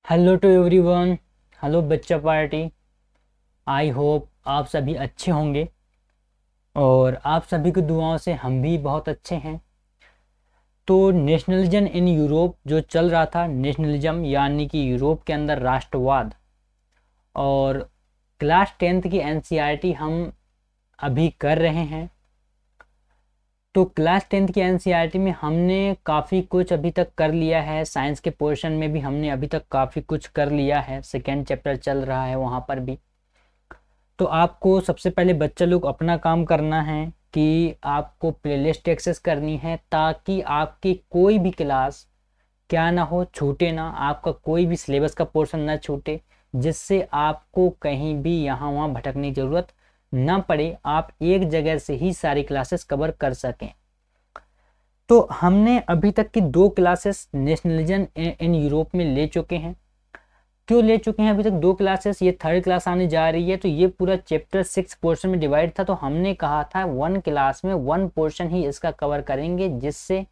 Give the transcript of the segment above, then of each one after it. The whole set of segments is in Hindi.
Hello to everyone. हेलो बच्चा पार्टी। आई होप आप सभी अच्छे होंगे और आप सभी की दुआओं से हम भी बहुत अच्छे हैं। तो नेशनलिज्म इन यूरोप जो चल रहा था, नेशनलिज्म यानी कि यूरोप के अंदर राष्ट्रवाद, और क्लास 10th की एनसीईआरटी हम अभी कर रहे हैं। तो क्लास 10th की एनसीईआरटी में हमने काफ़ी कुछ अभी तक कर लिया है। साइंस के पोर्शन में भी हमने अभी तक काफ़ी कुछ कर लिया है। सेकेंड चैप्टर चल रहा है वहाँ पर भी। तो आपको सबसे पहले बच्चा लोग अपना काम करना है कि आपको प्लेलिस्ट एक्सेस करनी है, ताकि आपकी कोई भी क्लास क्या ना हो, छूटे ना, आपका कोई भी सिलेबस का पोर्शन ना छूटे, जिससे आपको कहीं भी यहाँ वहाँ भटकने की ज़रूरत ना पड़े, आप एक जगह से ही सारी क्लासेस कवर कर सकें। तो हमने अभी तक की 2 क्लासेस नेशनलिज्म इन यूरोप में ले चुके हैं। क्यों ले चुके हैं अभी तक 2 क्लासेस? ये 3rd क्लास आने जा रही है, तो ये पूरा चैप्टर 6 पोर्शन में डिवाइड था। तो हमने कहा था 1 क्लास में 1 पोर्शन ही इसका कवर करेंगे, जिससे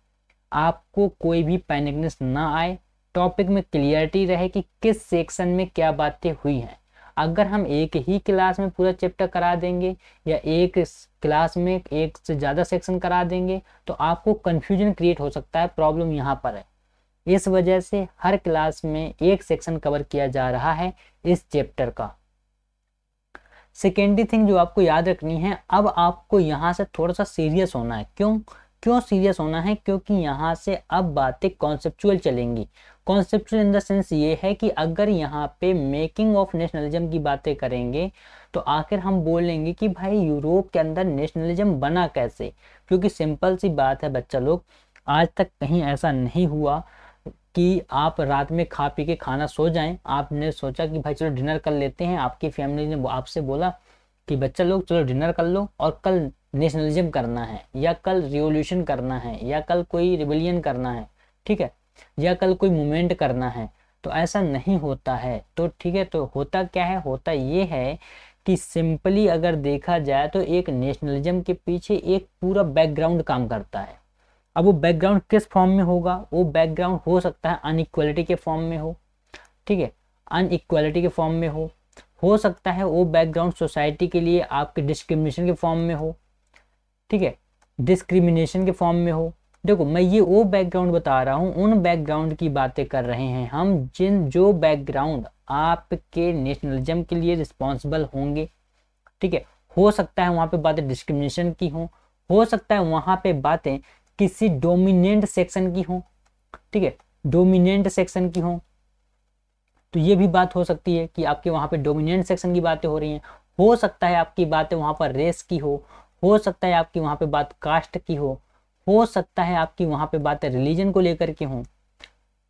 आपको कोई भी पैनिकनेस ना आए, टॉपिक में क्लियरिटी रहे कि किस सेक्शन में क्या बातें हुई हैं। अगर हम एक ही क्लास में पूरा चैप्टर करा देंगे या एक क्लास में एक से ज़्यादा सेक्शन करा देंगे तो आपको कन्फ्यूजन क्रिएट हो सकता है। प्रॉब्लम यहाँ पर है। इस वजह से हर क्लास में एक सेक्शन कवर किया जा रहा है इस चैप्टर का। सेकेंडरी थिंग जो आपको याद रखनी है, अब आपको यहाँ से थोड़ा सा सीरियस होना है। क्यों सीरियस होना है? क्योंकि यहाँ से अब बातें कॉन्सेप्चुअल चलेंगी। कॉन्सेप्चुअल इन द सेंस ये है कि अगर यहाँ पे मेकिंग ऑफ नेशनलिज्म की बातें करेंगे तो आखिर हम बोलेंगे कि भाई यूरोप के अंदर नेशनलिज्म बना कैसे। क्योंकि सिंपल सी बात है बच्चा लोग, आज तक कहीं ऐसा नहीं हुआ कि आप रात में खा पी के खाना सो जाएं, आपने सोचा कि भाई चलो डिनर कर लेते हैं, आपकी फैमिली ने आपसे बोला कि बच्चा लोग चलो डिनर कर लो और कल नेशनलिज्म करना है, या कल रिवॉल्यूशन करना है, या कल कोई रिबेलियन करना है, ठीक है, या कल कोई मूवमेंट करना है। तो ऐसा नहीं होता है। तो ठीक है, तो होता क्या है? होता ये है कि सिंपली अगर देखा जाए तो एक नेशनलिज्म के पीछे एक पूरा बैकग्राउंड काम करता है। अब वो बैकग्राउंड किस फॉर्म में होगा? वो बैकग्राउंड हो सकता है अनइक्वालिटी के फॉर्म में हो, ठीक है, अनइक्वालिटी के फॉर्म में हो सकता है वो बैकग्राउंड सोसाइटी के लिए आपके डिस्क्रिमिनेशन के फॉर्म में हो, ठीक है, डिस्क्रिमिनेशन के फॉर्म में हो। देखो मैं ये वो बैकग्राउंड बता रहा हूँ, उन बैकग्राउंड की बातें कर रहे हैं हम जो बैकग्राउंड आपके नेशनलिज्म के लिए रिस्पॉन्सिबल होंगे, ठीक है। हो सकता है वहाँ पे बातें डिस्क्रिमिनेशन की हो सकता है वहाँ पे बातें किसी डोमिनेंट सेक्शन की हो, ठीक है, डोमिनेंट सेक्शन की तो ये भी बात हो सकती है कि आपके वहाँ पे डोमिनेंट सेक्शन की बातें हो रही हैं। हो सकता है आपकी बातें वहाँ पर रेस की हो सकता है आपकी वहाँ पे बात कास्ट की हो सकता है आपकी वहाँ पे बातें रिलीजन को लेकर के हों,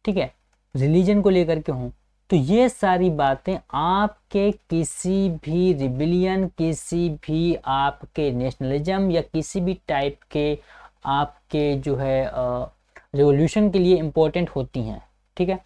ठीक है, रिलीजन को लेकर के हों। तो ये सारी बातें आपके किसी भी रिबिलियन, किसी भी आपके नेशनलिज्म या किसी भी टाइप के आपके जो है रिवॉल्यूशन के लिए इम्पोर्टेंट होती हैं, ठीक है।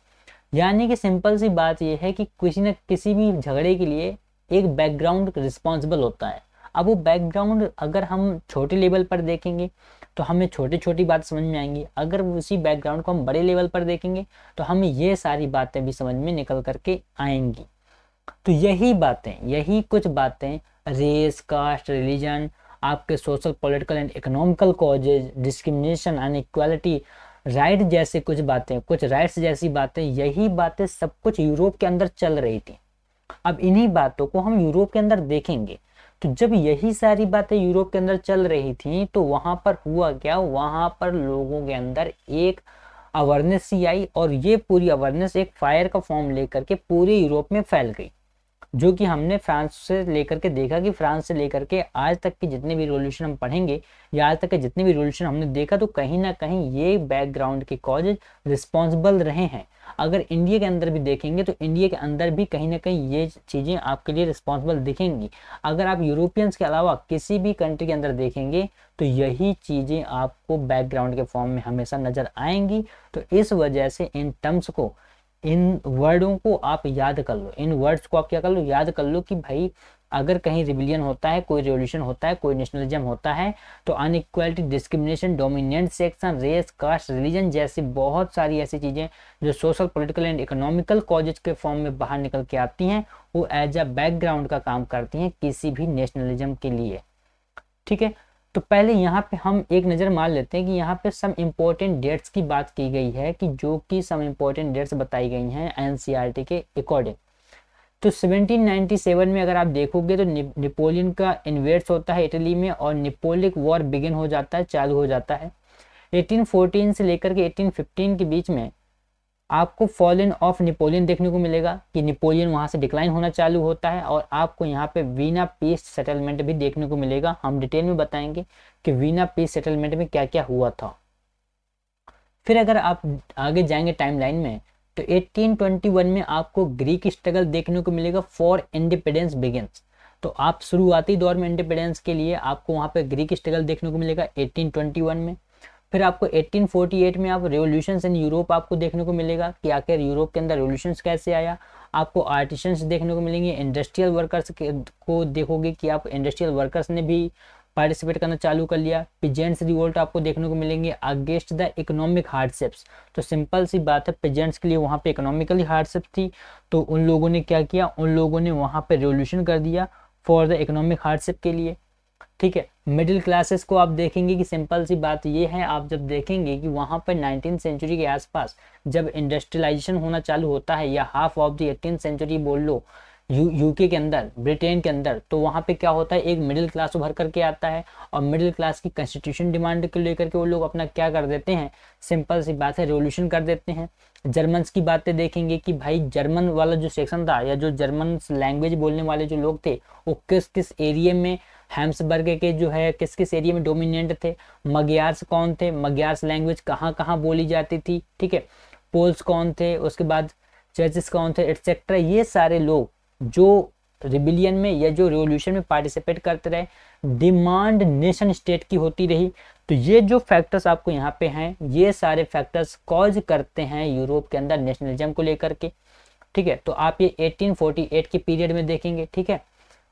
यानी कि सिंपल सी बात यह है कि किसी न किसी भी झगड़े के लिए एक बैकग्राउंड रिस्पॉन्सिबल होता है। अब वो बैकग्राउंड अगर हम छोटे लेवल पर देखेंगे तो हमें छोटी छोटी बात समझ में आएंगी, अगर उसी बैकग्राउंड को हम बड़े लेवल पर देखेंगे तो हमें ये सारी बातें भी समझ में निकल करके आएंगी। तो यही कुछ बातें रेस, कास्ट, रिलीजन, आपके social, political and economical causes, discrimination, inequality, right जैसे कुछ बातें, कुछ राइट्स जैसी बातें, यही बातें सब कुछ यूरोप के अंदर चल रही थी। अब इन्हीं बातों को हम यूरोप के अंदर देखेंगे। तो जब यही सारी बातें यूरोप के अंदर चल रही थी तो वहां पर हुआ क्या? वहां पर लोगों के अंदर एक अवेयरनेस सी आई और ये पूरी अवेयरनेस एक फायर का फॉर्म लेकर के पूरे यूरोप में फैल गई। जो कि हमने फ्रांस से लेकर के देखा कि फ्रांस से लेकर के आज तक के जितने भी रिवॉल्यूशन हम पढ़ेंगे या आज तक के जितने भी रिवॉल्यूशन हमने देखा, तो कहीं ना कहीं ये बैकग्राउंड के कॉजेज रिस्पॉन्सिबल रहे हैं। अगर इंडिया के अंदर भी देखेंगे तो इंडिया के अंदर भी कहीं ना कहीं ये चीज़ें आपके लिए रिस्पॉन्सिबल दिखेंगी। अगर आप यूरोपियंस के अलावा किसी भी कंट्री के अंदर देखेंगे तो यही चीज़ें आपको बैकग्राउंड के फॉर्म में हमेशा नज़र आएंगी। तो इस वजह से इन टर्म्स को, इन वर्डों को आप याद कर लो, इन वर्ड्स को आप क्या कर लो, याद कर लो कि भाई अगर कहीं रिबिलियन होता है, कोई रिवोल्यूशन होता है, कोई नेशनलिज्म होता है, तो inequality, discrimination, dominant section, race, caste, religion जैसी बहुत सारी ऐसी चीज़ें जो social, political and economical causes के फॉर्म में बाहर निकल के आती हैं, वो एज अ बैकग्राउंड का काम करती हैं किसी भी नेशनलिज्म के लिए। ठीक है, तो पहले यहाँ पे हम एक नज़र मार लेते हैं कि यहाँ पे सम इम्पोर्टेंट डेट्स की बात की गई है, कि जो कि सम इम्पोर्टेंट डेट्स बताई गई हैं एनसीईआरटी के अकॉर्डिंग। तो 1797 में अगर आप देखोगे तो नेपोलियन का इन्वेड्स होता है इटली में, और नेपोलिक वॉर बिगिन हो जाता है, चालू हो जाता है। 1814 से लेकर के 1815 के बीच में आपको फॉलन ऑफ नेपोलियन देखने को मिलेगा, कि नेपोलियन वहाँ से डिक्लाइन होना चालू होता है, और आपको यहाँ पे वीना पीस सेटलमेंट भी देखने को मिलेगा। हम डिटेल में बताएंगे कि वीना पीस सेटलमेंट में क्या क्या हुआ था। फिर अगर आप आगे जाएंगे टाइमलाइन में, तो 1821 में आपको ग्रीक स्ट्रगल देखने को मिलेगा फॉर इंडिपेंडेंस बिगिंस। तो आप शुरुआती दौर में इंडिपेंडेंस के लिए आपको वहाँ पे ग्रीक स्ट्रगल देखने को मिलेगा 1821 में। फिर आपको 1848 में आप रेवोल्यूशंस इन यूरोप आपको देखने को मिलेगा, कि आखिर यूरोप के अंदर रेवोल्यूशंस कैसे आया। आपको आर्टिशंस देखने को मिलेंगे, इंडस्ट्रियल वर्कर्स को देखोगे कि आप इंडस्ट्रियल वर्कर्स ने भी पार्टिसिपेट करना चालू कर लिया। पिजेंट्स रिवोल्ट आपको देखने को मिलेंगे अगेंस्ट द इकोनॉमिक हार्डशिप्स। तो सिंपल सी बात है, पिजेंट्स के लिए वहाँ पे इकोनॉमिकली हार्डशिप थी, तो उन लोगों ने क्या किया, उन लोगों ने वहाँ पे रेवोल्यूशन कर दिया फॉर द इकोनॉमिक हार्डशिप के लिए। ठीक है, मिडिल क्लासेस को आप देखेंगे कि सिंपल सी बात ये है, आप जब देखेंगे कि वहाँ पर 19th सेंचुरी के आसपास जब इंडस्ट्रियलाइजेशन होना चालू होता है, या half of the 18th century बोल लो यूके के अंदर, ब्रिटेन के अंदर, तो वहाँ पे क्या होता है, एक मिडिल क्लास उभर करके आता है, और मिडिल क्लास की कॉन्स्टिट्यूशन डिमांड को लेकर के वो लोग अपना क्या कर देते हैं, सिंपल सी बात है, रेवोल्यूशन कर देते हैं। जर्मन्स की बातें देखेंगे कि भाई जर्मन वाला जो सेक्शन था, या जो जर्मन लैंग्वेज बोलने वाले जो लोग थे, वो किस किस एरिया में, हैम्सबर्ग के जो है किस किस एरिया में डोमिनेंट थे। मग्यार्स कौन थे, मग्यार्स लैंग्वेज कहाँ कहाँ बोली जाती थी। ठीक है, पोल्स कौन थे, उसके बाद चर्चिस कौन थे, एटसेट्रा। ये सारे लोग जो रिबिलियन में या जो रिवोल्यूशन में पार्टिसिपेट करते रहे, डिमांड नेशन स्टेट की होती रही। तो ये जो फैक्टर्स आपको यहाँ पे हैं, ये सारे फैक्टर्स कॉज करते हैं यूरोप के अंदर नेशनलिज्म को लेकर के। ठीक है, तो आप ये 1848 के पीरियड में देखेंगे। ठीक है,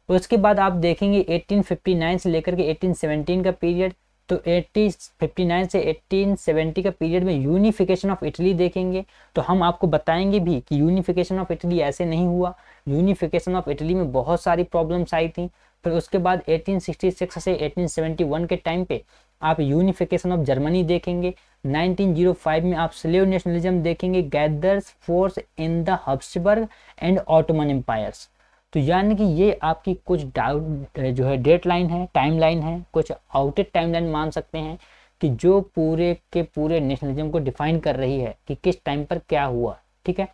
उसके बाद आप देखेंगे 1859 से लेकर के 1817 का पीरियड। तो 1859 से 1870 का पीरियड में यूनिफिकेशन ऑफ इटली देखेंगे। तो हम आपको बताएंगे भी कि यूनिफिकेशन ऑफ इटली ऐसे नहीं हुआ, यूनिफिकेशन ऑफ इटली में बहुत सारी प्रॉब्लम्स आई थी। फिर उसके बाद 1866 से 1871 के टाइम पे आप यूनिफिकेशन ऑफ जर्मनी देखेंगे। 1905 में आप स्लेव नेशनलिज्म देखेंगे, gathers force in the Habsburg and Ottoman empires. तो यानी कि ये आपकी कुछ जो है डेट लाइन है, टाइम लाइन है, कुछ आउटेड टाइम लाइन मान सकते हैं, कि जो पूरे के पूरे नेशनलिज्म को डिफाइन कर रही है कि किस टाइम पर क्या हुआ। ठीक है,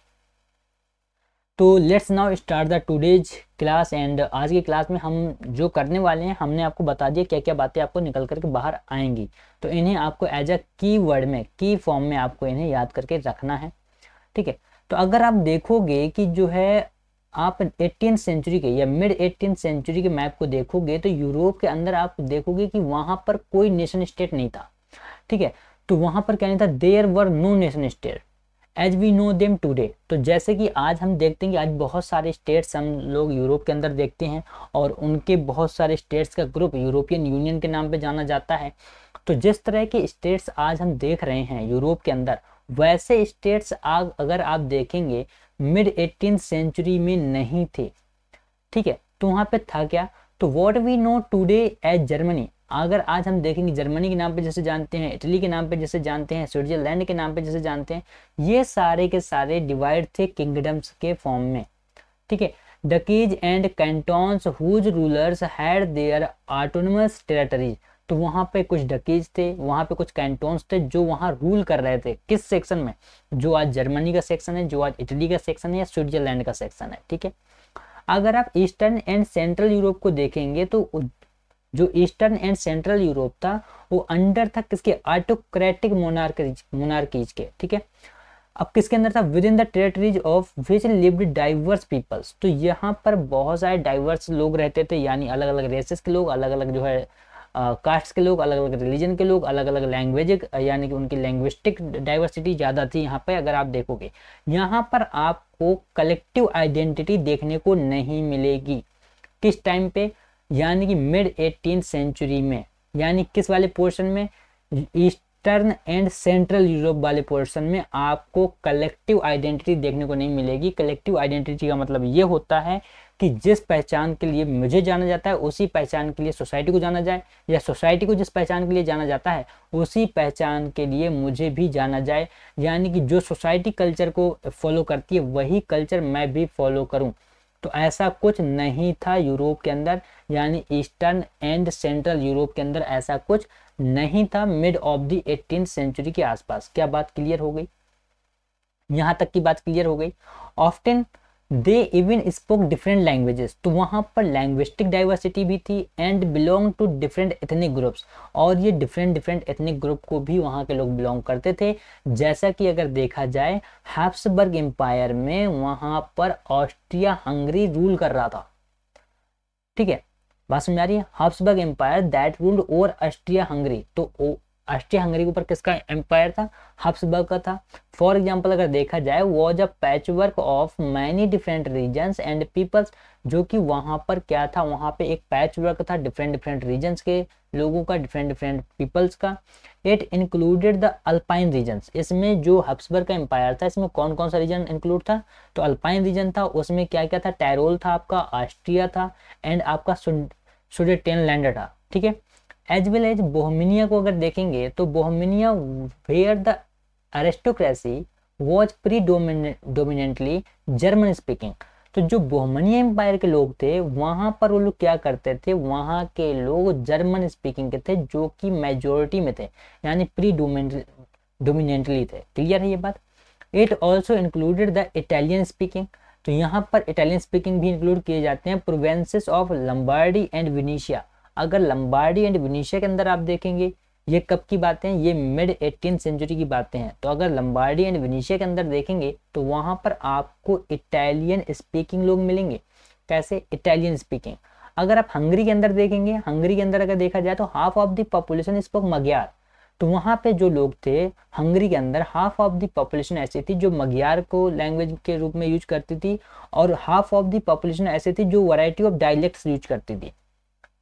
तो let's now start the today's class. And आज की क्लास में हम जो करने वाले हैं, हमने आपको बता दिया क्या क्या बातें आपको निकल करके बाहर आएंगी। तो इन्हें आपको एज अ की वर्ड में, की फॉर्म में आपको इन्हें याद करके रखना है। ठीक है, तो अगर आप देखोगे कि जो है आप 18th सेंचुरी के या मिड 18th सेंचुरी के मैप को देखोगे, तो यूरोप के अंदर आप देखोगे कि वहाँ पर कोई नेशन स्टेट नहीं था। ठीक है, तो वहाँ पर क्या नहीं था, there were no nation state as we know them today. तो जैसे कि आज हम देखते हैं कि आज बहुत सारे स्टेट्स हम लोग यूरोप के अंदर देखते हैं, और उनके बहुत सारे स्टेट्स का ग्रुप यूरोपियन यूनियन के नाम पे जाना जाता है। तो जिस तरह के स्टेट्स आज हम देख रहे हैं यूरोप के अंदर, वैसे स्टेट्स अगर आप देखेंगे मिड 18th सेंचुरी में नहीं थे। ठीक है, तो वहाँ पे था क्या, तो what we know today as Germany. अगर आज हम देखेंगे जर्मनी के नाम पे जैसे जानते हैं, इटली के नाम पे जैसे जानते हैं, स्विट्जरलैंड के नाम पे जैसे जानते हैं, ये सारे के सारे डिवाइड थे किंगडम्स के फॉर्म में। ठीक है, duchies and cantons whose rulers had their autonomous territories. तो वहाँ पे कुछ डकीज थे, वहाँ पे कुछ कैंटोन्स थे जो वहाँ रूल कर रहे थे। किस सेक्शन में, जो आज जर्मनी का सेक्शन है, जो आज इटली का सेक्शन है, या स्विट्जरलैंड का सेक्शन है। ठीक है, अगर आप ईस्टर्न एंड सेंट्रल यूरोप को देखेंगे, तो जो ईस्टर्न एंड सेंट्रल यूरोप था वो अंडर था किसके, ऑटोक्रेटिक मोनार्कीज के। ठीक है, अब किसके अंदर था, within the territories of which lived diverse peoples. तो यहाँ पर बहुत सारे डाइवर्स लोग रहते थे, यानी अलग अलग रेसेस के लोग, अलग अलग जो है कास्ट के लोग, अलग अलग रिलीजन के लोग, अलग अलग लैंग्वेज, यानी कि उनकी लैंग्विस्टिक डाइवर्सिटी ज़्यादा थी यहाँ पे। अगर आप देखोगे यहाँ पर आपको कलेक्टिव आइडेंटिटी देखने को नहीं मिलेगी। किस टाइम पे, यानी कि मिड 18th सेंचुरी में, यानी किस वाले पोर्शन में, ईस्टर्न एंड सेंट्रल यूरोप वाले पोर्शन में आपको कलेक्टिव आइडेंटिटी देखने को नहीं मिलेगी। कलेक्टिव आइडेंटिटी का मतलब ये होता है कि जिस पहचान के लिए मुझे जाना जाता है उसी पहचान के लिए सोसाइटी को जाना जाए, या सोसाइटी को जिस पहचान के लिए जाना जाता है उसी पहचान के लिए मुझे भी जाना जाए, यानी कि जो सोसाइटी कल्चर को फॉलो करती है वही कल्चर मैं भी फॉलो करूं। तो ऐसा कुछ नहीं था यूरोप के अंदर, यानी ईस्टर्न एंड सेंट्रल यूरोप के अंदर ऐसा कुछ नहीं था mid of the 18th century के आसपास। क्या बात क्लियर हो गई? यहां तक की बात क्लियर हो गई। Often they even spoke different languages, तो वहाँ पर लैंग्विस्टिक डाइवर्सिटी भी थी and belong to different ethnic groups, और ये डिफरेंट एथनिक ग्रुप को भी वहाँ के लोग बिलोंग करते थे। जैसा कि अगर देखा जाए हैब्सबर्ग एम्पायर में वहाँ पर ऑस्ट्रिया हंगरी रूल कर रहा था, ठीक है, बात समझ आ रही है? Habsburg empire that ruled over Austria Hungary, तो ऑस्ट्रिया हंगरी के ऊपर किसका एम्पायर था? हैब्सबर्ग का था। फॉर एग्जाम्पल अगर देखा जाए was a patchwork of many different regions and peoples, जो कि वहाँ पर क्या था, वहाँ पे एक पैचवर्क था डिफरेंट रीजन्स के लोगों का, डिफरेंट पीपल्स का। It included the Alpine regions, इसमें जो हैब्सबर्ग का एम्पायर था इसमें कौन कौन सा रीजन इंक्लूड था? तो अल्पाइन रीजन था, उसमें क्या क्या था? टैरोल था आपका, ऑस्ट्रिया था एंड आपका सुडेटेनलैंड था, ठीक है। एज वेल एज बोहेमिया को अगर देखेंगे तो Bohemia where the aristocracy was predominantly German speaking, तो जो बोहेमिया एम्पायर के लोग थे वहाँ पर वो लोग क्या करते थे, वहाँ के लोग जर्मन स्पीकिंग के थे जो कि मेजोरिटी में थे, यानी प्रीडोमिनेंटली थे। क्लियर है ये बात? It also included the Italian speaking, तो यहाँ पर इटालियन स्पीकिंग भी इंक्लूड किए जाते हैं। प्रोविंसेस ऑफ लंबार्डी एंड विनीशिया, अगर लंबार्डी एंड विनीशिया के अंदर आप देखेंगे, ये कब की बातें हैं? ये मिड 18th सेंचुरी की बातें हैं। तो अगर लंबार्डी एंड विनीशिया के अंदर देखेंगे तो वहाँ पर आपको इटालियन स्पीकिंग लोग मिलेंगे। कैसे? Italian speaking. अगर आप हंगरी के अंदर देखेंगे, हंगरी के अंदर अगर देखा जाए तो half of the population spoke Magyar, तो वहाँ पे जो लोग थे हंगरी के अंदर हाफ ऑफ द पॉपुलेशन ऐसी थी जो मग्यार को लैंग्वेज के रूप में यूज करती थी, और हाफ ऑफ द पॉपुलेशन ऐसी थी जो वैरायटी ऑफ डायलेक्ट्स यूज करती थी।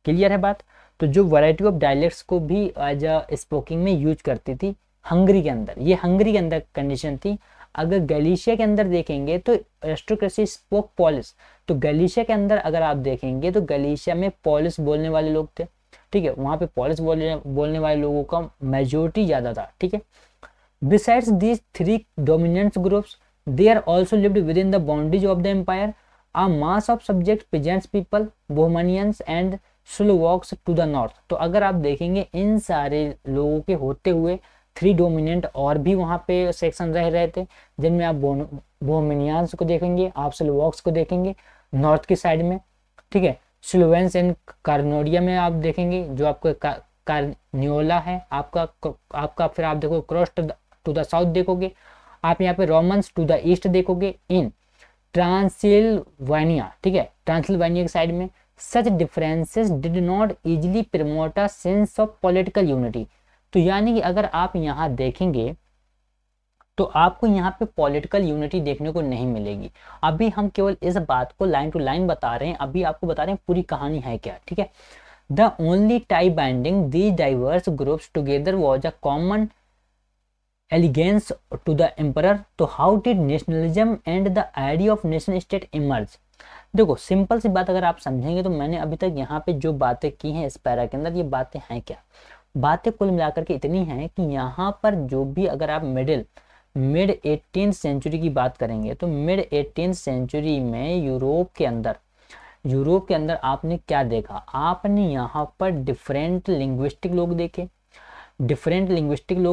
क्लियर है बात? तो जो वैरायटी ऑफ डायलेक्ट्स को भी एज अ स्पोकिंग में यूज करती थी हंगरी के अंदर, ये हंगरी के अंदर कंडीशन थी। अगर गलीशिया के अंदर देखेंगे तो एरिस्टोक्रेसी स्पोक पॉलिश, तो गलीशिया के अंदर अगर आप देखेंगे तो गलीशिया में पॉलिश बोलने वाले लोग थे, ठीक है, वहाँ पे पॉलिश बोलने वाले लोगों का मेजोरिटी ज़्यादा था, ठीक है। Besides these three dominant groups they are also lived within the boundaries of the empire. A mass of subject peasants people, Bohemians and Slovaks to the north, तो अगर आप देखेंगे इन सारे लोगों के होते हुए थ्री डोमिनेंट और भी वहाँ पे सेक्शन रह रहे थे, जिनमें आप बोहेमियंस को देखेंगे, आप स्लोवाक्स को देखेंगे नॉर्थ की साइड में, ठीक है। स्लोवेंस एंड कार्नोडिया में आप देखेंगे जो आपको कार्नियोला है आपका फिर आप देखो क्रॉस टू द साउथ देखोगे, आप यहाँ पे रोमन्स टू द ईस्ट देखोगे इन ट्रांसिल्वानिया, ठीक है, ट्रांसिल्वानिया की साइड में। Such differences did not easily promote a sense of political unity, तो यानी कि अगर आप यहाँ देखेंगे तो आपको यहाँ पे पॉलिटिकल यूनिटी देखने को नहीं मिलेगी। अभी हम केवल इस बात को लाइन टू लाइन बता रहे हैं, अभी आपको बता रहे हैं पूरी कहानी है क्या, ठीक है। The only tie binding these diverse groups together was a common allegiance to the emperor, तो how did nationalism and the idea of nation state emerge. देखो सिंपल सी बात अगर आप समझेंगे तो मैंने अभी तक यहाँ पे जो बातें की हैं इस पैरा के अंदर, ये बातें हैं क्या? बातें कुल मिलाकर के इतनी हैं कि यहाँ पर जो भी अगर आप मिड 18th सेंचुरी की बात करेंगे तो मिड 18th सेंचुरी में यूरोप के अंदर आपने क्या देखा? आपने यहाँ पर डिफरेंट लिंग्विस्टिक लोग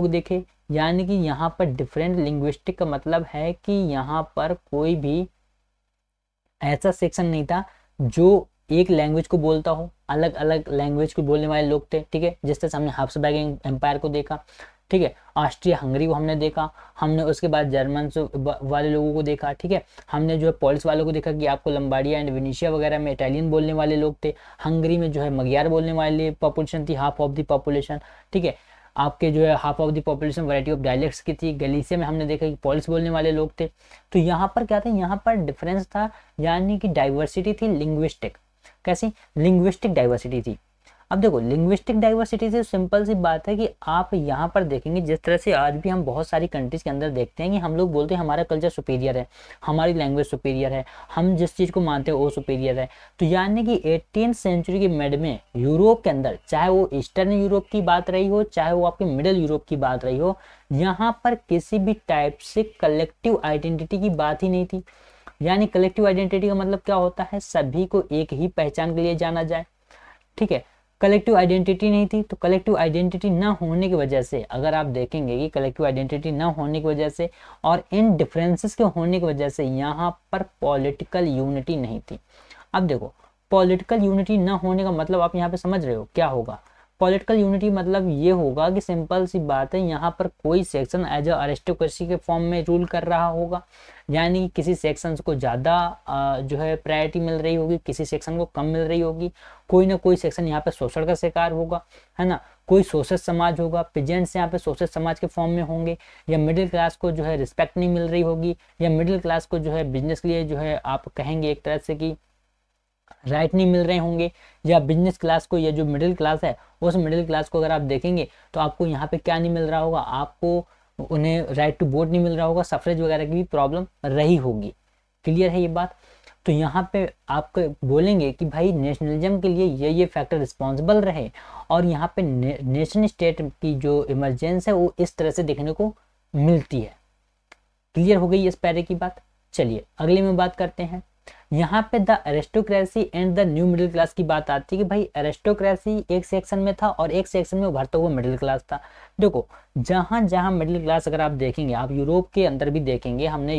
देखे, यानी कि यहाँ पर डिफरेंट लिंग्विस्टिक का मतलब है कि यहाँ पर कोई भी ऐसा सेक्शन नहीं था जो एक लैंग्वेज को बोलता हो, अलग अलग लैंग्वेज को बोलने वाले लोग थे, ठीक है। जिस तरह हमने हैब्सबर्ग एम्पायर को देखा, ठीक है, ऑस्ट्रिया हंगरी को हमने देखा, हमने उसके बाद जर्मन वाले लोगों को देखा, ठीक है, हमने जो है पॉलिश वालों को देखा कि आपको लंबार्डिया एंड विनीशिया वगैरह में इटालियन बोलने वाले लोग थे, हंगरी में जो है मग्यार बोलने वाले पॉपुलेशन थी, हाफ ऑफ द पॉपुलेशन, ठीक है, आपके जो है half of the population variety of dialects की थी। गलीसिया में हमने देखा कि पॉलिश बोलने वाले लोग थे। तो यहाँ पर क्या था? यहाँ पर डिफरेंस था, यानी कि डाइवर्सिटी थी लिंग्विस्टिक। कैसी? लिंग्विस्टिक डाइवर्सिटी थी। अब देखो लिंग्विस्टिक डाइवर्सिटी से सिंपल सी बात है कि आप यहाँ पर देखेंगे जिस तरह से आज भी हम बहुत सारी कंट्रीज के अंदर देखते हैं कि हम लोग बोलते हैं हमारा कल्चर सुपीरियर है, हमारी लैंग्वेज सुपीरियर है, हम जिस चीज़ को मानते हैं वो सुपीरियर है। तो यानी कि 18th सेंचुरी के मिड में यूरोप के अंदर, चाहे वो ईस्टर्न यूरोप की बात रही हो, चाहे वो आपके मिडिल यूरोप की बात रही हो, यहाँ पर किसी भी टाइप से कलेक्टिव आइडेंटिटी की बात ही नहीं थी। यानी कलेक्टिव आइडेंटिटी का मतलब क्या होता है? सभी को एक ही पहचान के लिए जाना जाए, ठीक है। कलेक्टिव आइडेंटिटी नहीं थी, तो कलेक्टिव आइडेंटिटी ना होने की वजह से, अगर आप देखेंगे कि कलेक्टिव आइडेंटिटी ना होने की वजह से और इन डिफरेंसेस के होने की वजह से यहाँ पर पॉलिटिकल यूनिटी नहीं थी। अब देखो पॉलिटिकल यूनिटी ना होने का मतलब आप यहाँ पे समझ रहे हो क्या होगा? पॉलिटिकल यूनिटी मतलब ये होगा कि सिंपल सी बात है, यहाँ पर कोई सेक्शन एज अ अरिस्टोक्रेसी के फॉर्म में रूल कर रहा होगा, यानी किसी सेक्शन को ज़्यादा जो है प्रायोरिटी मिल रही होगी, किसी सेक्शन को कम मिल रही होगी, कोई ना कोई सेक्शन यहाँ पे शोषण का शिकार होगा, है ना, कोई शोषित समाज होगा, पीजेंट्स यहाँ पे शोषित समाज के फॉर्म में होंगे, या मिडिल क्लास को जो है रिस्पेक्ट नहीं मिल रही होगी, या मिडिल क्लास को जो है बिजनेस के लिए जो है आप कहेंगे एक तरह से कि राइट नहीं मिल रहे होंगे, या बिजनेस क्लास को, या जो मिडिल क्लास है उस मिडिल क्लास को अगर आप देखेंगे तो आपको यहाँ पे क्या नहीं मिल रहा होगा? आपको उन्हें राइट टू वोट नहीं मिल रहा होगा, सफरेज वगैरह की भी प्रॉब्लम रही होगी। क्लियर है ये बात? तो यहाँ पे आपको बोलेंगे कि भाई नेशनलिज्म के लिए ये फैक्टर रिस्पॉन्सिबल रहे, और यहाँ पे नेशन स्टेट की जो इमरजेंस है वो इस तरह से देखने को मिलती है। क्लियर हो गई इस पैरे की बात? चलिए अगले में बात करते हैं। यहाँ पे the aristocracy and the new middle class की बात आती है कि भाई एरिस्टोक्रेसी एक सेक्शन में था और एक सेक्शन में उभरता हुआ मिडिल क्लास था। देखो जहाँ जहाँ मिडिल क्लास अगर आप देखेंगे, आप यूरोप के अंदर भी देखेंगे, हमने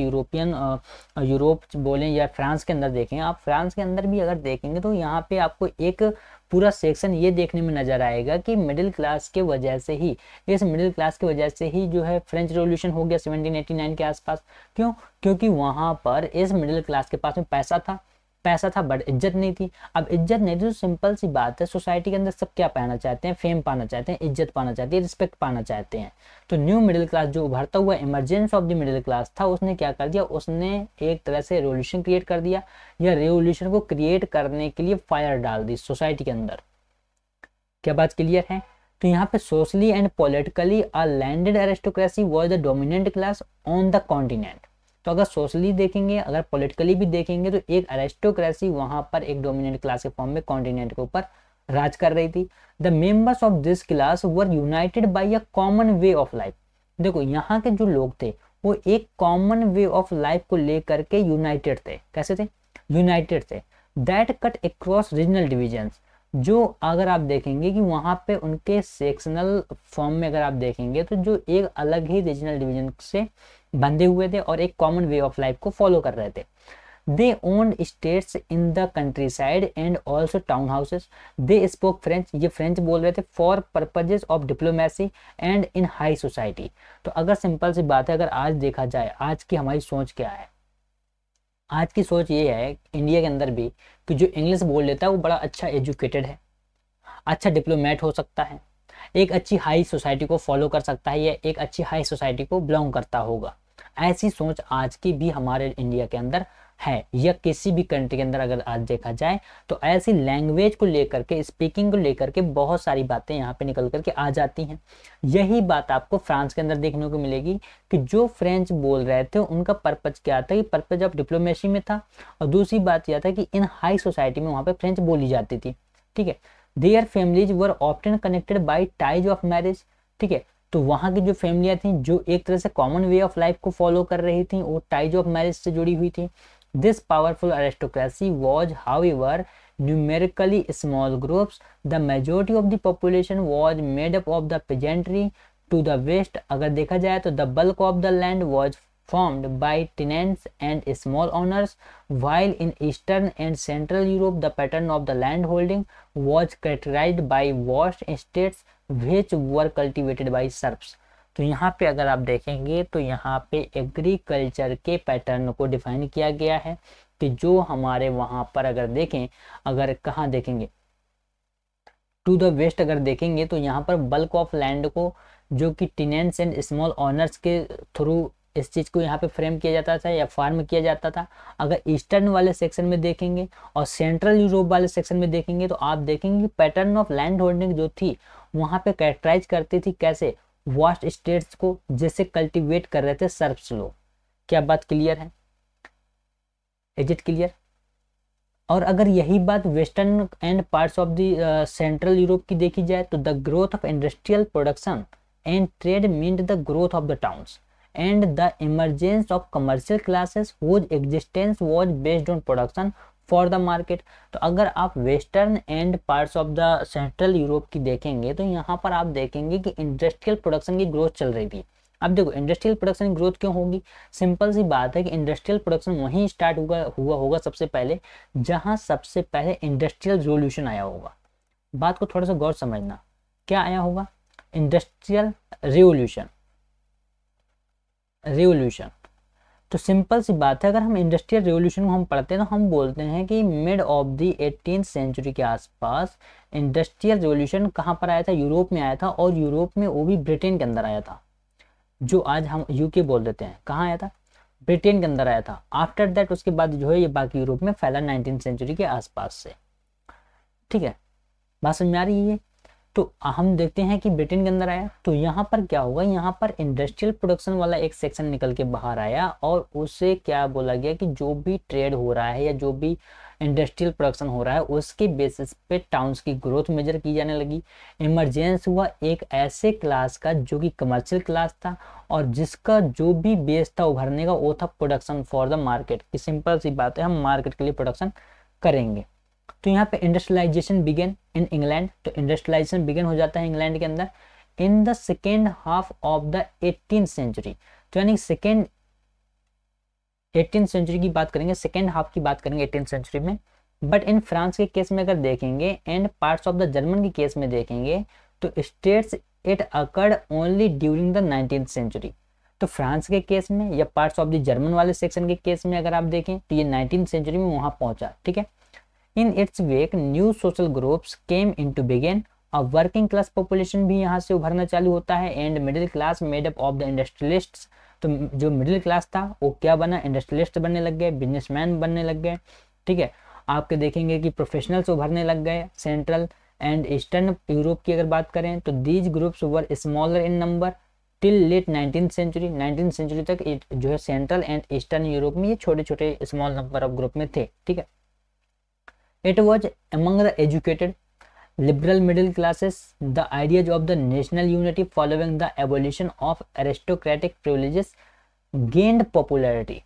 यूरोप बोलें या फ्रांस के अंदर देखेंगे, आप फ्रांस के अंदर भी अगर देखेंगे तो यहाँ पे आपको एक पूरा सेक्शन ये देखने में नजर आएगा कि मिडिल क्लास के वजह से ही, इस मिडिल क्लास की वजह से ही जो है फ्रेंच रेवोल्यूशन हो गया 1789 के आसपास। क्यों? क्योंकि वहां पर इस मिडिल क्लास के पास में पैसा था बट इज्जत नहीं थी। अब इज्जत नहीं थी तो सिंपल सी बात है, सोसाइटी के अंदर सब क्या पाना चाहते हैं? फेम पाना चाहते हैं, इज्जत पाना चाहते हैं, रिस्पेक्ट पाना चाहते हैं। तो न्यू मिडिल क्लास जो उभरता हुआ emergence of the middle class था, उसने क्या कर दिया? उसने एक तरह से रेवोल्यूशन क्रिएट कर दिया, या रेवोल्यूशन को क्रिएट करने के लिए फायर डाल दी सोसाइटी के अंदर। क्या बात क्लियर है? तो यहाँ पे socially and politically a landed aristocracy was the dominant class on the continent. तो अगर सोशली देखेंगे, अगर पॉलिटिकली भी देखेंगे, तो एक एरिस्टोक्रेसी वहां पर एक डोमिनेंट क्लास के फॉर्म में कॉन्टिनेंट के ऊपर राज कर रही थी। The members of this class were united by a common way of life. देखो यहाँ के जो लोग थे वो एक कॉमन वे ऑफ लाइफ को लेकर के यूनाइटेड थे। कैसे थे? यूनाइटेड थे। That cut across regional divisions, जो अगर आप देखेंगे कि वहां पे उनके सेक्शनल फॉर्म में अगर आप देखेंगे तो जो एक अलग ही रीजनल डिवीजन से बंधे हुए थे और एक कॉमन वे ऑफ लाइफ को फॉलो कर रहे थे। They owned states in the countryside and also town houses. They spoke French, ये फ्रेंच बोल रहे थे, for purposes of diplomacy and in high society. तो अगर सिंपल सी बात है, अगर आज देखा जाए आज की हमारी सोच क्या है, आज की सोच ये है इंडिया के अंदर भी कि जो इंग्लिश बोल लेता है वो बड़ा अच्छा एजुकेटेड है, अच्छा डिप्लोमेट हो सकता है, एक अच्छी हाई सोसाइटी को फॉलो कर सकता है, या एक अच्छी हाई सोसाइटी को बिलोंग करता होगा। ऐसी सोच आज की भी हमारे इंडिया के अंदर है, या किसी भी कंट्री के अंदर अगर आज देखा जाए तो ऐसी लैंग्वेज को लेकर के, स्पीकिंग को लेकर के बहुत सारी बातें यहाँ पे निकल करके आ जाती हैं। यही बात आपको फ्रांस के अंदर देखने को मिलेगी कि जो फ्रेंच बोल रहे थे उनका पर्पज क्या था? कि पर्पज ऑफ डिप्लोमेसी में था, और दूसरी बात यह था कि इन हाई सोसाइटी में वहाँ पे फ्रेंच बोली जाती थी। ठीक है, their families were often connected by ties of marriage. ठीक है, तो वहाँ की जो फैमिलियाँ थी जो एक तरह से कॉमन वे ऑफ लाइफ को फॉलो कर रही थी, वो टाइज ऑफ मैरिज से जुड़ी हुई थी। This powerful aristocracy was, however, numerically small groups. The majority of the population was made up of the peasantry. To the west, अगर देखा जाए तो the bulk of the land was formed by tenants and small owners, while in eastern and central Europe the pattern of the land holding was characterized by vast estates which were cultivated by serfs. तो यहाँ पे अगर आप देखेंगे तो यहाँ पे एग्रीकल्चर के पैटर्न को डिफाइन किया गया है कि जो हमारे वहाँ पर अगर देखें, अगर कहाँ देखेंगे टू द वेस्ट अगर देखेंगे तो यहाँ पर बल्क ऑफ लैंड को जो कि टेनेंट्स एंड स्मॉल ऑनर्स के थ्रू इस चीज़ को यहाँ पे फ्रेम किया जाता था या फार्म किया जाता था। अगर ईस्टर्न वाले सेक्शन में देखेंगे और सेंट्रल यूरोप वाले सेक्शन में देखेंगे तो आप देखेंगे कि पैटर्न ऑफ लैंड होल्डिंग जो थी वहाँ पे कैरेक्टराइज करती थी कैसे, वास्ट स्टेट्स को जैसे कल्टीवेट कर रहे थे सर्ब्स लोग। क्या बात क्लियर है? Is it clear? और अगर यही बात western and parts of the central Europe की देखी जाए तो the growth of industrial production and trade meant the growth of the towns and the emergence of commercial classes whose existence was based on production for the market। तो अगर आप western and parts of the central Europe की देखेंगे तो यहाँ पर आप देखेंगे कि इंडस्ट्रियल प्रोडक्शन की ग्रोथ चल रही थी। अब देखो इंडस्ट्रियल प्रोडक्शन की ग्रोथ क्यों होगी, सिंपल सी बात है कि इंडस्ट्रियल प्रोडक्शन वहीं स्टार्ट हुआ होगा सबसे पहले जहां सबसे पहले इंडस्ट्रियल रिवॉल्यूशन आया होगा। बात को थोड़ा सा गौर समझना, क्या आया होगा? Industrial revolution. तो सिंपल सी बात है, अगर हम इंडस्ट्रियल रिवॉल्यूशन को हम पढ़ते हैं तो हम बोलते हैं कि mid of the 18th century के आसपास इंडस्ट्रियल रिवॉल्यूशन कहाँ पर आया था? यूरोप में आया था, और यूरोप में वो भी ब्रिटेन के अंदर आया था, जो आज हम यूके बोल देते हैं। कहाँ आया था? ब्रिटेन के अंदर आया था। आफ्टर दैट उसके बाद जो है ये बाकी यूरोप में फैला 19th सेंचुरी के आसपास से। ठीक है, बात समझ में आ रही है? तो हम देखते हैं कि ब्रिटेन के अंदर आया तो यहाँ पर क्या होगा, यहाँ पर इंडस्ट्रियल प्रोडक्शन वाला एक सेक्शन निकल के बाहर आया और उससे क्या बोला गया कि जो भी ट्रेड हो रहा है या जो भी इंडस्ट्रियल प्रोडक्शन हो रहा है उसके बेसिस पे टाउन्स की ग्रोथ मेजर की जाने लगी। इमरजेंस हुआ एक ऐसे क्लास का जो कि कमर्शियल क्लास था और जिसका जो भी बेस था उभरने का वो था प्रोडक्शन फॉर द मार्केट, की सिंपल सी बात है हम मार्केट के लिए प्रोडक्शन करेंगे। तो यहाँ पे इंडस्ट्रियलाइजेशन बिगेन इन इंग्लैंड, तो इंडस्ट्रियलाइजेशन बिगेन हो जाता है इंग्लैंड के अंदर in the second half of the 18th century. तो यानी सेकेंड 18th सेंचुरी की बात करेंगे, सेकेंड हाफ की बात करेंगे 18th सेंचुरी में। बट इन फ्रांस के केस में अगर देखेंगे and parts of the German के केस में देखेंगे तो states it occurred only during the 19th century. तो फ्रांस के केस में या पार्ट्स ऑफ द जर्मन वाले सेक्शन के केस में अगर आप देखें तो ये 19th सेंचुरी में वहां पहुंचा। ठीक है, in its wake new social groups came into begin, और वर्किंग क्लास पॉपुलेशन भी यहाँ से उभरना चालू होता है and middle class made up of the industrialists. तो जो मिडिल क्लास था वो क्या बना, इंडस्ट्रियलिस्ट बनने लग गए, बिजनेसमैन बनने लग गए। ठीक है, आपके देखेंगे कि प्रोफेशनल्स उभरने लग गए। सेंट्रल एंड ईस्टर्न यूरोप की अगर बात करें तो these groups were smaller in number till late 19th century. 19th century तक जो है सेंट्रल एंड ईस्टर्न यूरोप में ये छोटे छोटे स्मॉल नंबर ऑफ ग्रुप में थे। ठीक है, it was among the educated liberal middle classes the ideas of the national unity following the abolition of aristocratic privileges gained popularity।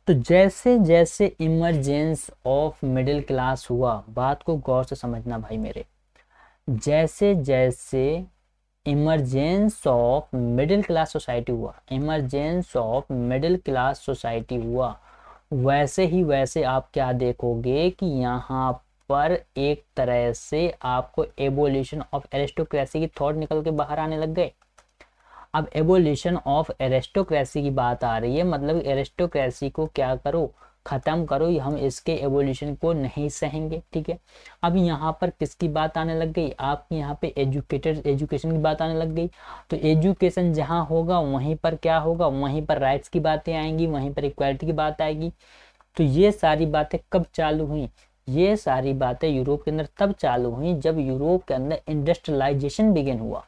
तो जैसे जैसे इमरजेंस ऑफ मिडिल क्लास हुआ, बात को गौर से समझना भाई मेरे, जैसे जैसे emergence of middle class society हुआ, emergence of middle class society हुआ, वैसे ही वैसे आप क्या देखोगे कि यहाँ पर एक तरह से आपको एबोलिशन ऑफ एरिस्टोक्रेसी की थॉट निकल के बाहर आने लग गए। अब एबोलिशन ऑफ एरिस्टोक्रेसी की बात आ रही है, मतलब एरिस्टोक्रेसी को क्या करो, खत्म करो, हम इसके एवोल्यूशन को नहीं सहेंगे। ठीक है, अब यहाँ पर किसकी बात आने लग गई, आपकी यहाँ पे एजुकेशन की बात आने लग गई। तो एजुकेशन जहाँ होगा वहीं पर क्या होगा, वहीं पर राइट्स की बातें आएंगी, वहीं पर इक्वालिटी की बात आएगी। तो ये सारी बातें कब चालू हुई, ये सारी बातें यूरोप के अंदर तब चालू हुई जब यूरोप के अंदर इंडस्ट्रियलाइजेशन बिगिन हुआ।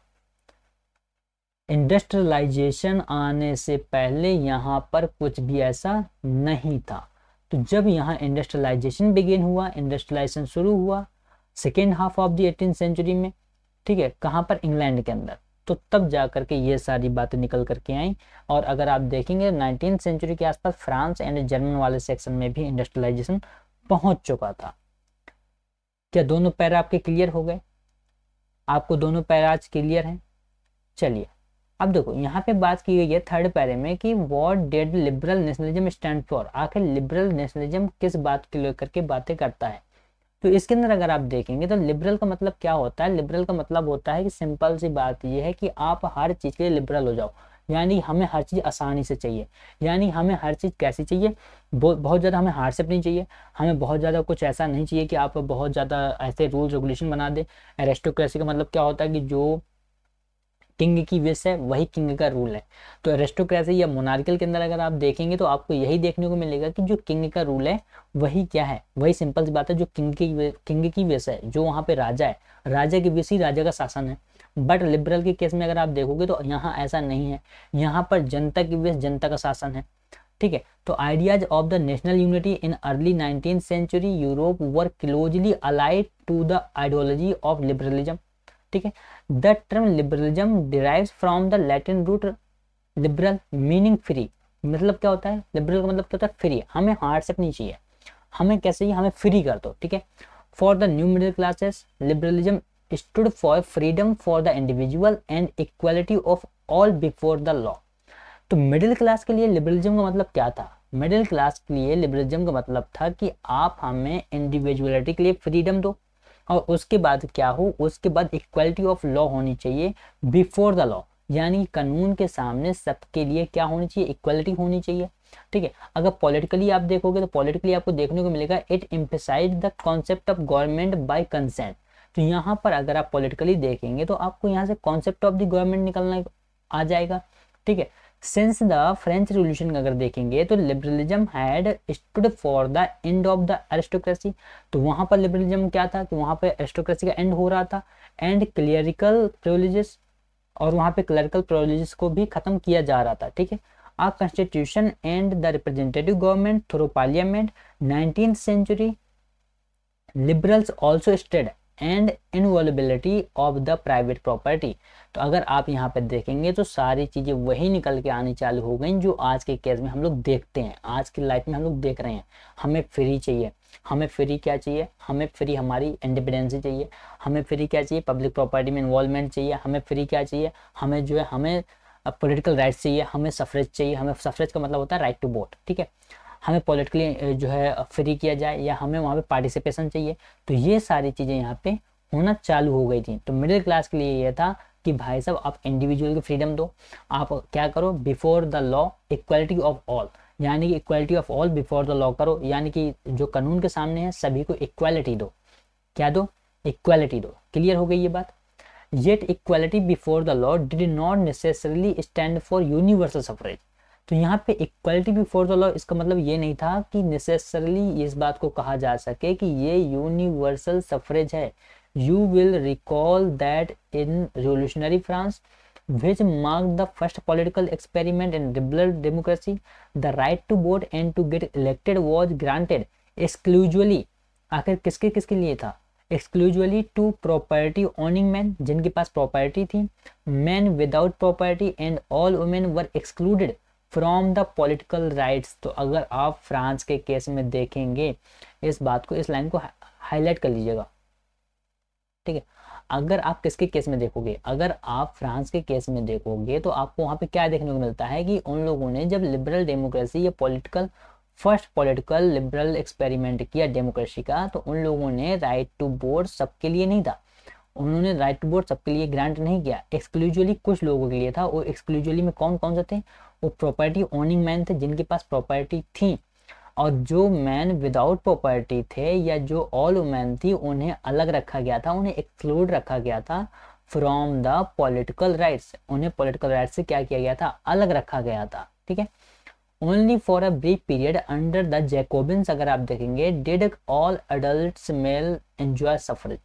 इंडस्ट्रियलाइजेशन आने से पहले यहाँ पर कुछ भी ऐसा नहीं था। तो जब यहाँ इंडस्ट्रियलाइजेशन बिगिन हुआ, इंडस्ट्रियलाइजेशन शुरू हुआ second half of the 18th century में, ठीक है, कहाँ पर, इंग्लैंड के अंदर, तो तब जा करके ये सारी बातें निकल करके आई। और अगर आप देखेंगे 19th सेंचुरी के आसपास फ्रांस एंड जर्मन वाले सेक्शन में भी इंडस्ट्रियलाइजेशन पहुंच चुका था। क्या दोनों पैरा आपके क्लियर हो गए? आपको दोनों पैरा आज क्लियर हैं? चलिए अब देखो यहाँ पे बात की गई है थर्ड पैरे में कि what did liberal nationalism stand for. आखिर लिबरल नेशनलिज्म किस बात के लेकर के बातें करता है। तो इसके अंदर अगर आप देखेंगे तो लिबरल का मतलब क्या होता है, लिबरल का मतलब होता है कि सिंपल सी बात ये है कि आप हर चीज़ के लिए लिबरल हो जाओ, यानी हमें हर चीज़ आसानी से चाहिए, यानी हमें हर चीज़ कैसी चाहिए, बहुत ज़्यादा हमें हार्डशिप नहीं चाहिए, हमें बहुत ज़्यादा कुछ ऐसा नहीं चाहिए कि आप बहुत ज़्यादा ऐसे रूल्स रेगुलेशन बना दे। एरिस्टोक्रेसी का मतलब क्या होता है कि जो किंग की विश है, वही किंग का रूल है। तो एरिस्टोक्रेसी या मोनार्कियल के अंदर अगर आप देखेंगे तो आपको यही देखने को मिलेगा कि जो किंग का रूल है वही क्या है, वही सिंपल सी बात है, जो किंग की विश है, जो वहाँ पे राजा है, राजा की विश ही राजा का शासन है। बट लिबरल के केस में अगर आप देखोगे तो यहाँ ऐसा नहीं है, यहाँ पर जनता की विश, जनता का शासन है। ठीक है, तो ideas of the national unity in early 19th century Europe were closely allied to the ideology of liberalism. ठीक है, the term liberalism derives from the Latin root liberal meaning free. मतलब क्या होता है, लिबरल का मतलब क्या होता है, फ्री। हमें हार्डशिप नहीं चाहिए, हमें कैसे ही हमें फ्री कर दो। ठीक है, for the new middle classes liberalism stood for freedom for the individual and equality of all before the law. तो मिडिल क्लास के लिए लिबरलिज्म का मतलब क्या था, मिडिल क्लास के लिए लिबरलिज्म का मतलब था कि आप हमें इंडिविजुअलिटी के लिए फ्रीडम दो, और उसके बाद क्या हो, उसके बाद इक्वालिटी ऑफ लॉ होनी चाहिए बिफोर द लॉ, यानी कानून के सामने सबके लिए क्या होनी चाहिए, इक्वालिटी होनी चाहिए। ठीक है, अगर पॉलिटिकली आप देखोगे तो पॉलिटिकली आपको देखने को मिलेगा it emphasise the concept of government by consent. तो यहाँ पर अगर आप पॉलिटिकली देखेंगे तो आपको यहाँ से कॉन्सेप्ट ऑफ द गवर्नमेंट निकलना आ जाएगा। ठीक है, सिंस द फ्रेंच रिवॉल्यूशन अगर देखेंगे तो liberalism had stood for the end of the aristocracy. तो वहां पर लिबरलिज्म क्या था कि वहां पर एरिस्टोक्रेसी का एंड हो रहा था, एंड क्लियरिकल प्रिविलेजेस, और वहां पे क्लरिकल प्रिविलेजेस को भी खत्म किया जा रहा था। ठीक है, a constitution and the representative government through parliament 19th century liberals also stood and inviolability of the private property. तो अगर आप यहाँ पे देखेंगे तो सारी चीज़ें वही निकल के आनी चालू हो गई जो आज के केस में हम लोग देखते हैं, आज की लाइफ में हम लोग देख रहे हैं। हमें फ्री चाहिए, हमें फ्री क्या चाहिए, हमें फ्री हमारी इंडिपेंडेंसी चाहिए, हमें फ्री क्या चाहिए, पब्लिक प्रॉपर्टी में इन्वॉल्वमेंट चाहिए, हमें फ्री क्या चाहिए, हमें जो है हमें पॉलिटिकल राइट्स चाहिए, हमें सफरेज चाहिए। हमें सफरेज का मतलब होता है राइट टू वोट। ठीक है, हमें पॉलिटिकली जो है फ्री किया जाए, या हमें वहाँ पे पार्टिसिपेशन चाहिए। तो ये सारी चीज़ें यहाँ पे होना चालू हो गई थी। तो मिडिल क्लास के लिए ये था कि भाई साहब आप इंडिविजुअल की फ्रीडम दो, आप क्या करो, before the law equality of all, यानी कि equality of all before the law करो, यानी कि जो कानून के सामने है सभी को इक्वालिटी दो। क्या दो, इक्वालिटी दो। क्लियर हो गई ये बात। Yet equality before the law did not necessarily stand for universal suffrage. तो यहाँ पे इक्वालिटी बिफोर द लॉ इसका मतलब ये नहीं था कि नेसेसरली इस बात को कहा जा सके कि ये यूनिवर्सल सफरेज है। You will recall that in revolutionary France which marked the first political experiment in liberal democracy, the right to vote and to get elected was granted exclusively। आखिर किसके किसके लिए था, exclusively to property owning men, जिनके पास प्रॉपर्टी थी, men without property and all women were excluded from the political rights. तो अगर आप फ्रांस के केस में देखेंगे, इस बात को, इस लाइन को हाईलाइट कर लीजिएगा। ठीक है, अगर आप किसके केस में देखोगे, अगर आप फ्रांस के केस में देखोगे तो आपको वहाँ पे क्या देखने को मिलता है कि उन लोगों ने जब लिबरल डेमोक्रेसी या फर्स्ट पॉलिटिकल लिबरल एक्सपेरिमेंट किया डेमोक्रेसी का, तो उन लोगों ने राइट टू वोट सबके लिए नहीं था, उन्होंने राइट टू वोट सबके लिए ग्रांट नहीं किया, एक्सक्लूसिवली कुछ लोगों के लिए था। वो एक्सक्लूसिवली में कौन कौन से थे, वो प्रॉपर्टी ओनिंग मैन थे जिनके पास प्रॉपर्टी थी, और जो मैन विदाउट प्रॉपर्टी थे या जो ऑल वुमेन थी उन्हें अलग रखा गया था, उन्हें एक्सक्लूड रखा गया था फ्रॉम द पॉलिटिकल राइट्स। उन्हें पॉलिटिकल राइट्स से क्या किया गया था, अलग रखा गया था। ठीक है, only for a brief period under the Jacobins अगर आप देखेंगे did all adult mail enjoy suffrage.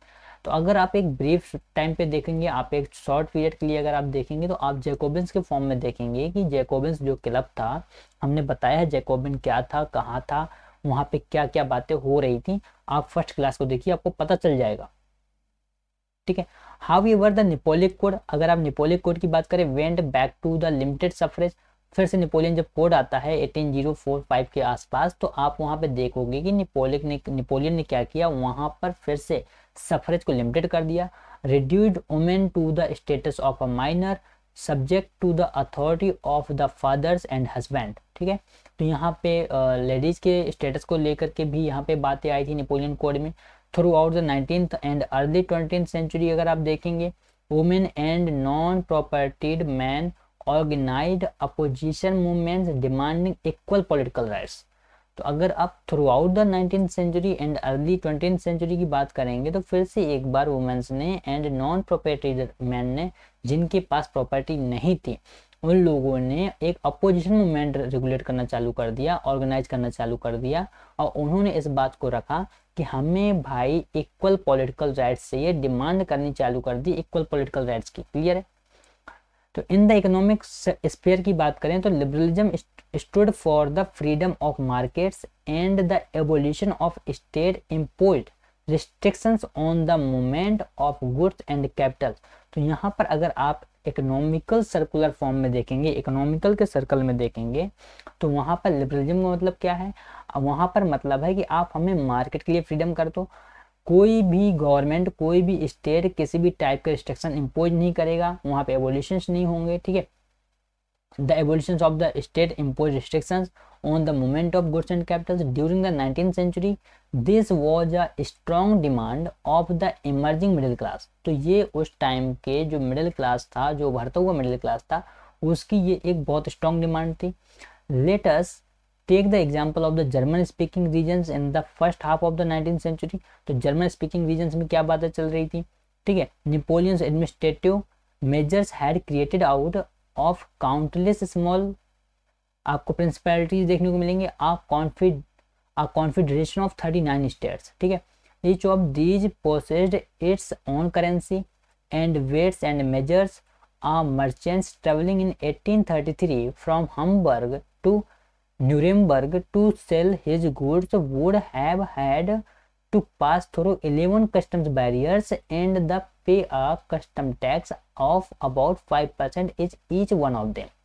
तो अगर आप एक ब्रीफ टाइम पे देखेंगे, आप एक शॉर्ट पीरियड के लिए अगर आप देखेंगे तो आप जैकोबिन्स के फॉर्म में देखेंगे कि जैकोबिन्स जो क्लब था, हमने बताया है जैकोबिन क्या था, कहाँ था, वहाँ पे क्या क्या बातें हो रही थी। आप फर्स्ट क्लास को देखिए, आपको पता चल जाएगा। ठीक है, हाउएवर द नेपोलियन कोड, अगर आप नेपोलियन कोड की बात करें, went back to the limited suffrage. फिर से नेपोलियन जब कोड आता है 18045 के आसपास, तो आप वहाँ पे देखोगे कि नेपोलियन ने क्या किया, वहाँ पर फिर से सफरेज को लिमिटेड कर दिया। Reduced women to the status of a minor subject to the authority of the fathers and husband. ठीक है, तो यहाँ पे लेडीज के स्टेटस को लेकर के भी यहाँ पे बातें आई थी नेपोलियन कोड में। Throughout the 19th and early 20th century अगर आप देखेंगे, women and non propertied man organised opposition movements demanding equal political rights. तो अगर आप throughout the 19th century and early 20th century की बात करेंगे तो फिर से एक बार वुमेन्स ने एंड नॉन प्रोप्राइटरी मैन ने, जिनके पास प्रॉपर्टी नहीं थी, उन लोगों ने एक अपोजिशन मूवमेंट रेगुलेट करना चालू कर दिया, ऑर्गेनाइज करना चालू कर दिया, और उन्होंने इस बात को रखा कि हमें भाई इक्वल पॉलिटिकल राइट्स चाहिए, डिमांड करनी चालू कर दी इक्वल पॉलिटिकल राइट्स की। क्लियर है? तो इन द इकोनॉमिक स्फीयर की बात करें तो liberalism stood for the freedom of markets and the abolition of state imposed restrictions on the movement of goods and capital. तो यहाँ पर अगर आप इकोनॉमिकल सर्कुलर फॉर्म में देखेंगे, इकोनॉमिकल के सर्कल में देखेंगे, तो वहाँ पर लिबरलिज्म का मतलब क्या है? वहाँ पर मतलब है कि आप हमें मार्केट के लिए फ्रीडम कर दो, कोई भी गवर्नमेंट, कोई भी स्टेट किसी भी टाइप का रिस्ट्रिक्शन इम्पोज नहीं करेगा, वहाँ पे एबोलिशंस नहीं होंगे। ठीक है, the abolitions of the state imposed restrictions on the movement of goods and capitals during the 19th century, this was a strong demand of the emerging middle class. तो ये उस टाइम के जो मिडिल क्लास था, जो उभरता हुआ मिडिल क्लास था, उसकी ये एक बहुत स्ट्रॉन्ग डिमांड थी। Let us take the example of the German speaking regions in the first half of the 19th century. तो जर्मन स्पीकिंग रीजन्स में क्या बातें चल रही थी? ठीक है, Napoleon's administrative measures had created out of countless small, आपको प्रिंसिपैलिटीज देखने को मिलेंगे, a confederation of 39 states। ठीक है, each of these possessed its own currency and weights and measures। A merchants traveling in 1833 from Hamburg to Nuremberg to sell his goods would have had to pass through 11 customs barriers and the pay a custom tax of about 5% each one of them।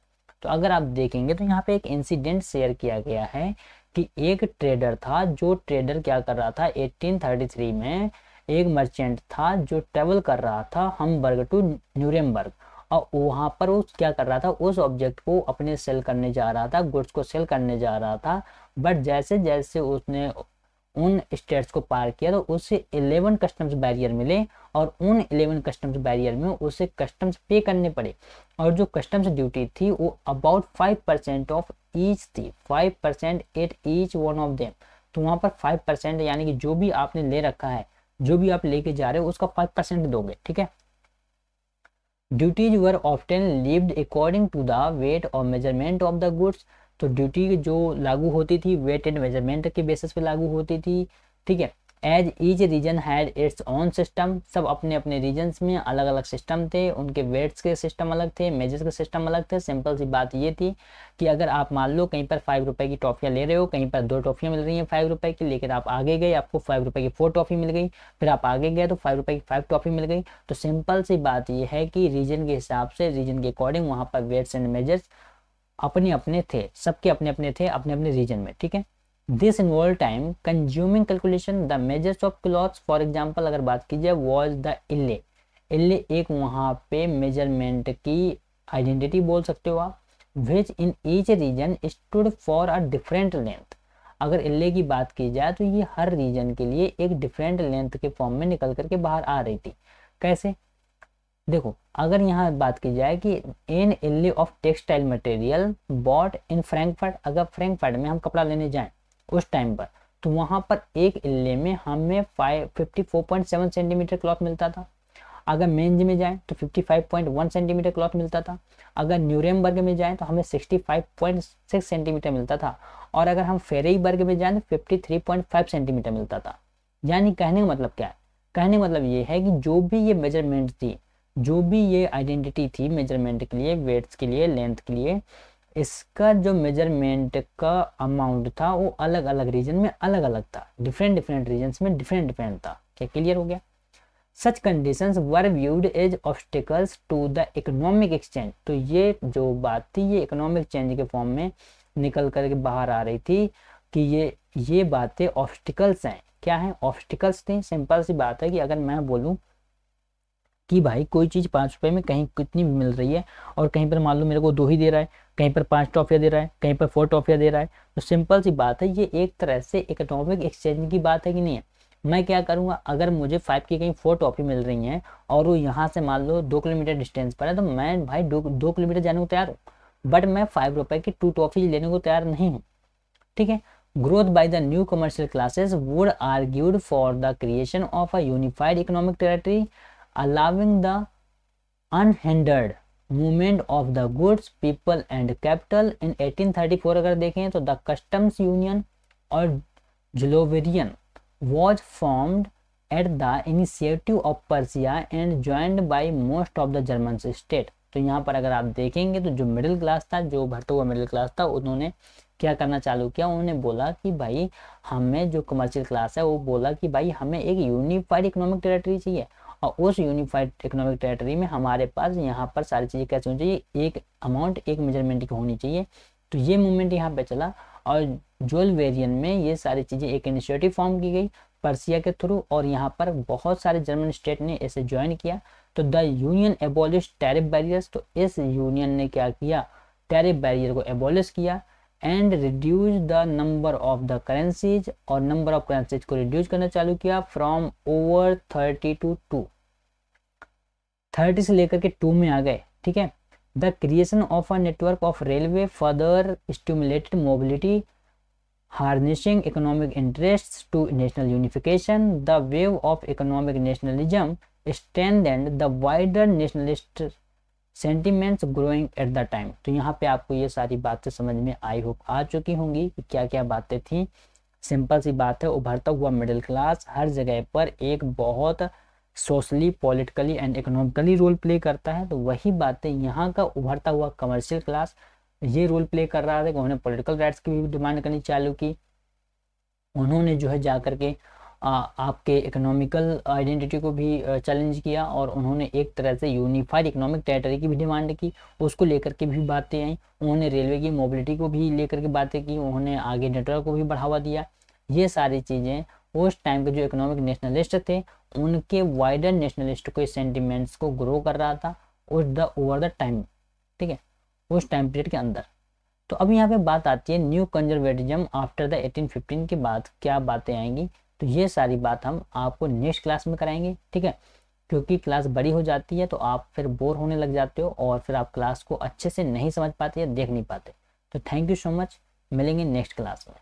तो अगर आप देखेंगे तो यहाँ पे एक इंसिडेंट शेयर किया गया है कि एक ट्रेडर था, जो ट्रेडर क्या कर रहा था 1833 में, एक मर्चेंट था जो ट्रेवल कर रहा था हम्बर्ग टू न्यूरेमबर्ग, और वहाँ पर वो क्या कर रहा था, उस ऑब्जेक्ट को अपने सेल करने जा रहा था, गुड्स को सेल करने जा रहा था। बट जैसे जैसे उसने उन स्टेट्स को पार किया तो उसे 11 कस्टम्स बैरियर मिले, और उन 11 कस्टम्स बैरियर में उसे कस्टम्स पे करने पड़े, और जो कस्टम्स ड्यूटी थी वो अबाउट 5% ऑफ ईच थी, 5% at each one of them. तो वहाँ पर 5% यानी कि जो भी आपने ले रखा है, जो भी आप लेके जा रहे हो उसका 5% दोगे। ठीक है, duties were often levied according to the weight और मेजरमेंट ऑफ द गुड्स। तो ड्यूटी जो लागू होती थी वेट एंड मेजरमेंट के बेसिस पे लागू होती थी। ठीक है, as each region had its own system, सब अपने अपने रीजन्स में अलग अलग सिस्टम थे, उनके वेट्स के सिस्टम अलग थे, मेजर्स के सिस्टम अलग थे। सिंपल सी बात ये थी कि अगर आप मान लो कहीं पर 5 रुपए की टॉफियाँ ले रहे हो, कहीं पर 2 टॉफियाँ मिल रही हैं 5 रुपए की, लेकिन आप आगे गए आपको 5 रुपए की 4 टॉफी मिल गई, फिर आप आगे गए तो 5 रुपए की 5 टॉफी मिल गई। तो सिंपल सी बात ये है कि रीजन के हिसाब से, रीजन के अकॉर्डिंग वहाँ पर वेट्स एंड मेजर्स अपने अपने थे, सबके अपने अपने थे अपने अपने रीजन में। ठीक है, this involve time consuming calculation. The measures of clothes for example अगर बात की जाए वाज द इल्ले। इल्ले एक वहाँ पे मेजरमेंट की आइडेंटिटी बोल सकते हो आप, which in each region stood for a different length. अगर इल्ले की बात की जाए तो ये हर रीजन के लिए एक डिफरेंट लेंथ के फॉर्म में निकल करके बाहर आ रही थी। कैसे? देखो, अगर यहाँ बात की जाए कि in ell of textile material bought in Frankfurt, अगर फ्रैंकफर्ट में हम कपड़ा लेने जाएं उस टाइम पर, तो वहाँ पर एक इल्ले में हमें 54.7 सेंटीमीटर क्लॉथ मिलता था। अगर मेंज में जाएं तो 55.1 सेंटीमीटर क्लॉथ मिलता था। अगर न्यूरेमबर्ग में जाएं तो हमें 65.6 सेंटीमीटर मिलता था, और अगर हम फेरेबर्ग में जाएं तो 53.5 सेंटीमीटर मिलता था। यानी कहने का मतलब क्या है? कहने का मतलब ये है कि जो भी ये मेजरमेंट थी, जो भी ये आइडेंटिटी थी मेजरमेंट के लिए, वेट्स के लिए, लेंथ के लिए, इसका जो मेजरमेंट का अमाउंट था वो अलग अलग रीजन में अलग अलग था, डिफरेंट डिफरेंट रीजन्स में डिफरेंट डिफरेंट था। क्या क्लियर हो गया? Such conditions were viewed as obstacles to the economic exchange. तो ये जो बात थी ये इकोनॉमिक चेंज के फॉर्म में निकल करके बाहर आ रही थी कि ये बातें ऑब्स्टिकल्स हैं। क्या है? ऑब्स्टिकल्स थी। सिंपल सी बात है कि अगर मैं बोलूँ कि भाई कोई चीज़ 5 रुपए में कहीं कितनी मिल रही है, और कहीं पर मान लो मेरे को 2 ही दे रहा है, कहीं पर 5 टॉफियाँ दे रहा है, कहीं पर 4 टॉफियाँ दे रहा है, तो सिंपल सी बात है ये एक तरह से इकोनॉमिक एक्सचेंज की बात है कि नहीं है। मैं क्या करूँगा, अगर मुझे 5 की कहीं 4 टॉफी मिल रही हैं और वो यहाँ से मान लो 2 किलोमीटर डिस्टेंस पर है, तो मैं भाई 2 किलोमीटर जाने को तैयार हूँ, बट मैं 5 रुपए की 2 टॉफी लेने को तैयार नहीं हूँ। ठीक है, growth by the new commercial classes would argued for the creation of a unified economic territory, allowing the unhindered movement of the goods, people and capital. In 1834 अगर देखें तो the customs union और Juloverian was formed at the initiative of Persia and joined by most of the German state. तो यहाँ पर अगर आप देखेंगे तो जो मिडिल क्लास था, जो बढ़ता हुआ मिडिल क्लास था, उन्होंने क्या करना चालू किया, उन्होंने बोला कि भाई हमें जो कमर्शियल क्लास है वो बोला कि भाई हमें एक यूनिफाइड इकोनॉमिक टेरिटरी चाहिए, और उस यूनिफाइड इकोनॉमिक टेरिटरी में हमारे पास यहाँ पर सारी चीज़ें कैसे होनी चाहिए, एक अमाउंट एक मेजरमेंट की होनी चाहिए। तो ये मूवमेंट यहाँ पे चला और जोलवेरियन में ये सारी चीज़ें एक इनिशिएटिव फॉर्म की गई पर्सिया के थ्रू, और यहाँ पर बहुत सारे जर्मन स्टेट ने इसे ज्वाइन किया। तो the union abolish tariff barriers, तो इस यूनियन ने क्या किया, टैरिफ बैरियर को एबॉलिश किया and reduce the number of the currencies, और नंबर ऑफ करेंसीज को रिड्यूस करना चालू किया फ्रॉम ओवर 30 टू 2, 30 से लेकर के 2 में आ गए। ठीक है। The creation of a network of railway further stimulated mobility, harnessing economic interests to national unification. The wave of economic nationalism strengthened the wider nationalist sentiments growing at the time. तो यहाँ पे आपको ये सारी बातें समझ में आ चुकी होंगी कि क्या क्या बातें थी। सिंपल सी बात है, उभरता हुआ मिडिल क्लास हर जगह पर एक बहुत socially, politically and economically role play करता है। तो वही बातें यहाँ का उभरता हुआ कमर्शियल क्लास ये रोल प्ले कर रहा था कि उन्होंने पॉलिटिकल राइट्स की भी डिमांड करनी चालू की। उन्होंने जो है जा कर के आपके इकोनॉमिकल आइडेंटिटी को भी चैलेंज किया, और उन्होंने एक तरह से यूनिफाइड इकोनॉमिक टेरिटरी की भी डिमांड की, उसको लेकर के भी बातें आई। उन्होंने रेलवे की मोबिलिटी को भी लेकर के बातें की, उन्होंने आगे नेटवर्क को भी बढ़ावा दिया। ये सारी चीज़ें उस टाइम के जो इकोनॉमिक नेशनलिस्ट थे उनके वाइडर नेशनलिस्ट को सेंटिमेंट्स को ग्रो कर रहा था ओवर द टाइम। ठीक है, उस टाइम पीरियड के अंदर। तो अब यहाँ पे बात आती है न्यू कंजर्वेटिज्म आफ्टर द 1815 के बाद क्या बातें आएंगी। तो ये सारी बात हम आपको नेक्स्ट क्लास में कराएंगे। ठीक है, क्योंकि क्लास बड़ी हो जाती है तो आप फिर बोर होने लग जाते हो और फिर आप क्लास को अच्छे से नहीं समझ पाते या देख नहीं पाते। तो थैंक यू सो मच, मिलेंगे नेक्स्ट क्लास में।